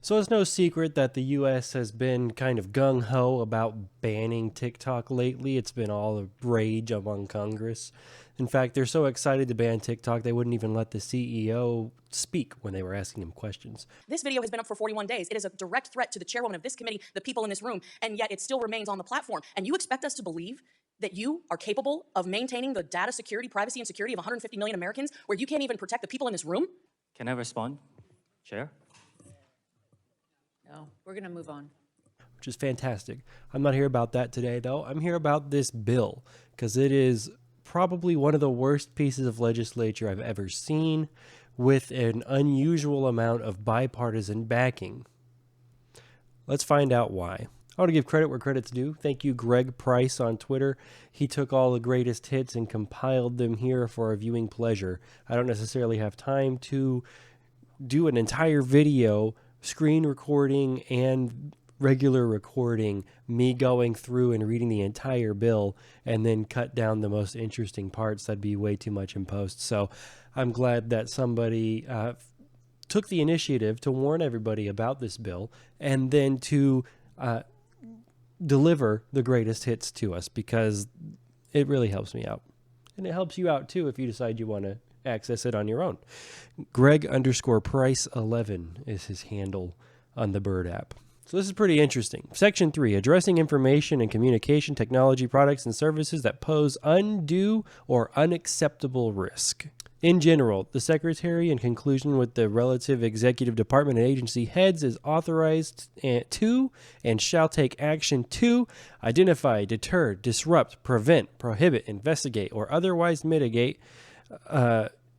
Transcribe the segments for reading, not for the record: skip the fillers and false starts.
So it's no secret that the US has been kind of gung ho about banning TikTok lately. It's been all a rage among Congress. In fact, they're so excited to ban TikTok, they wouldn't even let the CEO speak when they were asking him questions. This video has been up for 41 days. It is a direct threat to the chairwoman of this committee, the people in this room, and yet it still remains on the platform. And you expect us to believe that you are capable of maintaining the data security, privacy, and security of 150 million Americans where you can't even protect the people in this room? Can I respond, Chair? No, we're going to move on. Which is fantastic. I'm not here about that today, though. I'm here about this bill because it is probably one of the worst pieces of legislature I've ever seen, with an unusual amount of bipartisan backing. Let's find out why. I want to give credit where credit's due. Thank you, Greg Price on Twitter. He took all the greatest hits and compiled them here for our viewing pleasure. I don't necessarily have time to do an entire video, screen recording and regular recording, me going through and reading the entire bill and then cut down the most interesting parts. That'd be way too much in post. So I'm glad that somebody took the initiative to warn everybody about this bill and then to deliver the greatest hits to us, because it really helps me out. And it helps you out too if you decide you want to access it on your own. Greg_Price11 is his handle on the Bird app. So this is pretty interesting. Section 3, addressing information and communication technology products and services that pose undue or unacceptable risk. In general, the Secretary, in conclusion with the relative executive department and agency heads, is authorized to and shall take action to identify, deter, disrupt, prevent, prohibit, investigate, or otherwise mitigate,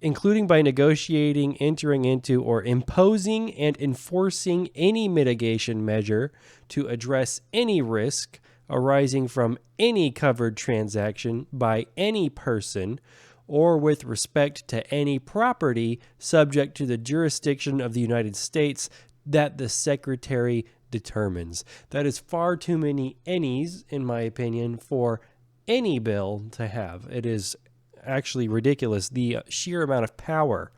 including by negotiating, entering into, or imposing and enforcing any mitigation measure to address any risk arising from any covered transaction by any person or with respect to any property subject to the jurisdiction of the United States that the Secretary determines. That is far too many any's, in my opinion, for any bill to have. It is actually ridiculous, the sheer amount of power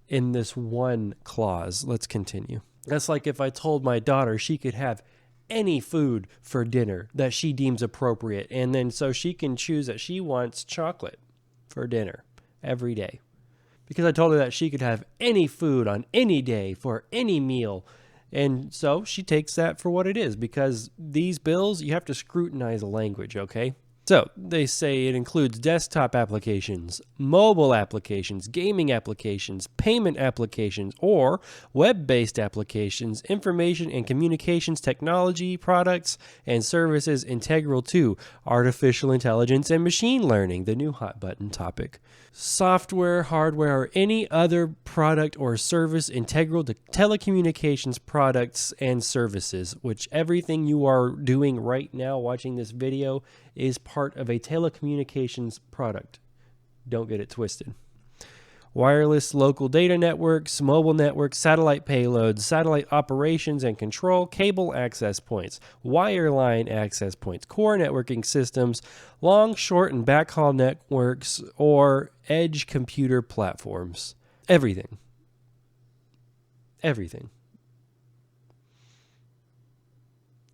in this one clause. Let's continue. That's like if I told my daughter she could have any food for dinner that she deems appropriate, and then so she can choose that she wants chocolate for dinner every day, because I told her that she could have any food on any day for any meal. And so she takes that for what it is, because these bills, you have to scrutinize the language, okay? So they say it includes desktop applications, mobile applications, gaming applications, payment applications, or web-based applications, information and communications technology products and services integral to artificial intelligence and machine learning, the new hot button topic. Software, hardware, or any other product or service integral to telecommunications products and services, which everything you are doing right now watching this video is part of a telecommunications product. Don't get it twisted. Wireless local data networks, mobile networks, satellite payloads, satellite operations and control, cable access points, wireline access points, core networking systems, long, short, and backhaul networks, or edge computer platforms. Everything. Everything.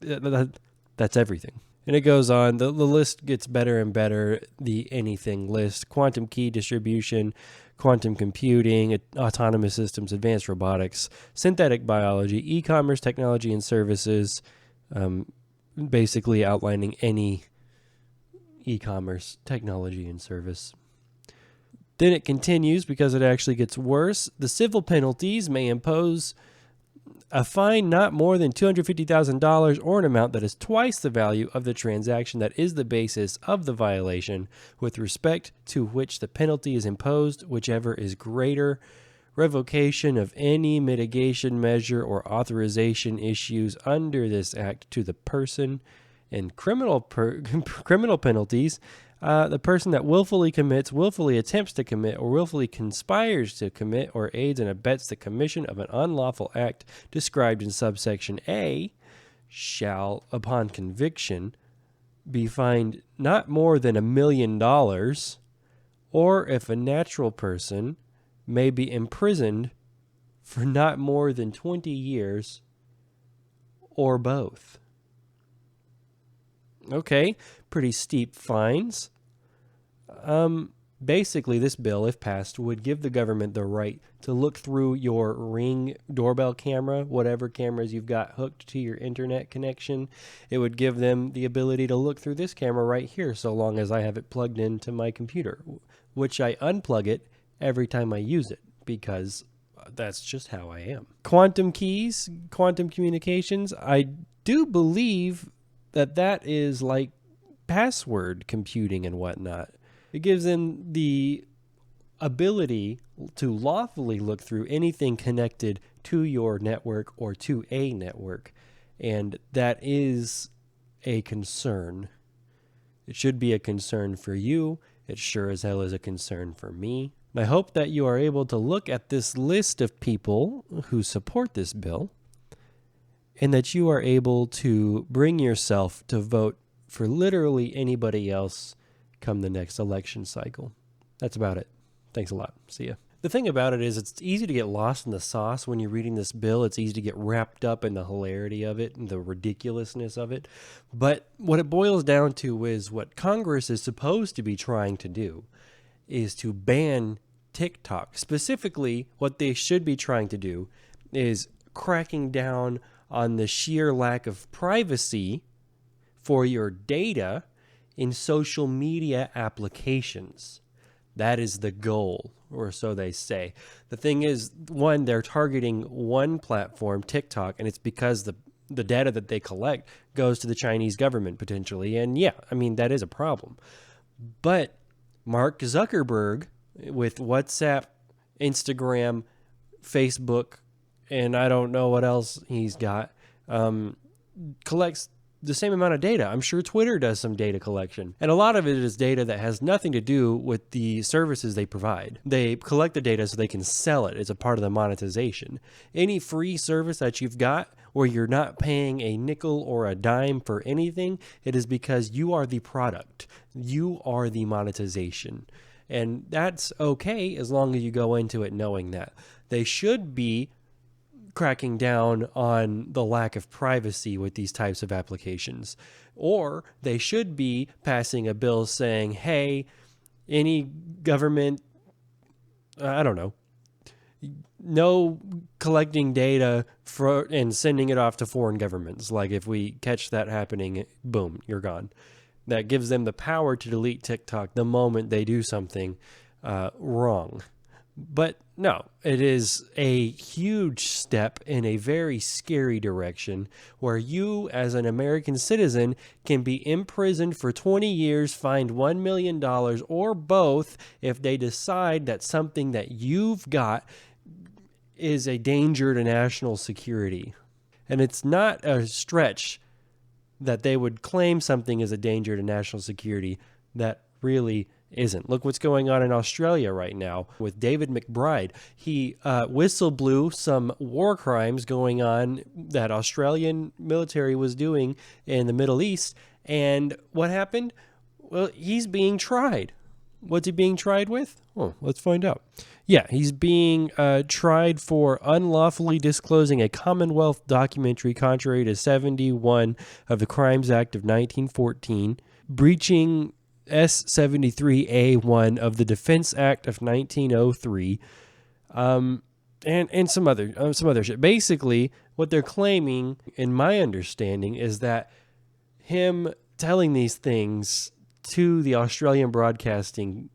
That's everything. And it goes on. The list gets better and better. The anything list: quantum key distribution, quantum computing, autonomous systems, advanced robotics, synthetic biology, e-commerce technology and services, basically outlining any e-commerce technology and service. Then it continues, because it actually gets worse. The civil penalties may impose a fine not more than $250,000 or an amount that is twice the value of the transaction that is the basis of the violation, with respect to which the penalty is imposed, whichever is greater. Revocation of any mitigation measure or authorization issues under this act to the person. And criminal penalties, the person that willfully commits, willfully attempts to commit, or willfully conspires to commit or aids and abets the commission of an unlawful act described in subsection A shall, upon conviction, be fined not more than $1 million, or if a natural person may be imprisoned for not more than 20 years or both. Okay, pretty steep fines. Basically, this bill, if passed, would give the government the right to look through your Ring doorbell camera, whatever cameras you've got hooked to your internet connection. It would give them the ability to look through this camera right here, so long as I have it plugged into my computer, which I unplug it every time I use it, because that's just how I am. Quantum keys, quantum communications, I do believe that is like password computing and whatnot. It gives them the ability to lawfully look through anything connected to your network or to a network. And that is a concern. It should be a concern for you. It sure as hell is a concern for me. And I hope that you are able to look at this list of people who support this bill and that you are able to bring yourself to vote for literally anybody else come the next election cycle. That's about it. Thanks a lot. See ya. The thing about it is it's easy to get lost in the sauce when you're reading this bill. It's easy to get wrapped up in the hilarity of it and the ridiculousness of it. But what it boils down to is what Congress is supposed to be trying to do is to ban TikTok. Specifically, what they should be trying to do is cracking down on the sheer lack of privacy for your data in social media applications. That is the goal, or so they say. The thing is, one, they're targeting one platform, TikTok, and it's because the data that they collect goes to the Chinese government potentially. And yeah, I mean, that is a problem. But Mark Zuckerberg, with WhatsApp, Instagram, Facebook, and I don't know what else he's got, collects the same amount of data. I'm sure Twitter does some data collection. And a lot of it is data that has nothing to do with the services they provide. They collect the data so they can sell it. It's a part of the monetization. Any free service that you've got where you're not paying a nickel or a dime for anything, it is because you are the product. You are the monetization. And that's okay as long as you go into it knowing that. They should be cracking down on the lack of privacy with these types of applications. Or they should be passing a bill saying, hey, any government, I don't know, no collecting data and sending it off to foreign governments. Like if we catch that happening, boom, you're gone. That gives them the power to delete TikTok the moment they do something wrong. But no, it is a huge step in a very scary direction where you, as an American citizen, can be imprisoned for 20 years, fined $1 million, or both if they decide that something that you've got is a danger to national security. And it's not a stretch that they would claim something is a danger to national security that really isn't. Look what's going on in Australia right now with David McBride. He whistle blew some war crimes going on that Australian military was doing in the Middle East. And what happened? Well, he's being tried. What's he being tried with? Oh, let's find out. Yeah, he's being tried for unlawfully disclosing a Commonwealth documentary contrary to 71 of the Crimes Act of 1914, breaching S73A1 of the Defense Act of 1903, and some other shit. Basically, what they're claiming, in my understanding, is that him telling these things to the Australian Broadcasting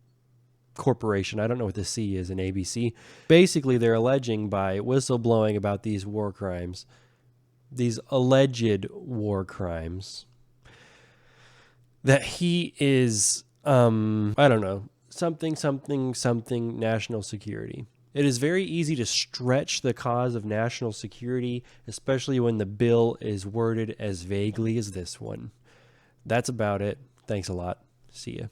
Corporation, I don't know what the C is in ABC. Basically, they're alleging by whistleblowing about these war crimes, these alleged war crimes, that he is, I don't know, something national security. It is very easy to stretch the cause of national security, especially when the bill is worded as vaguely as this one. That's about it. Thanks a lot. See ya.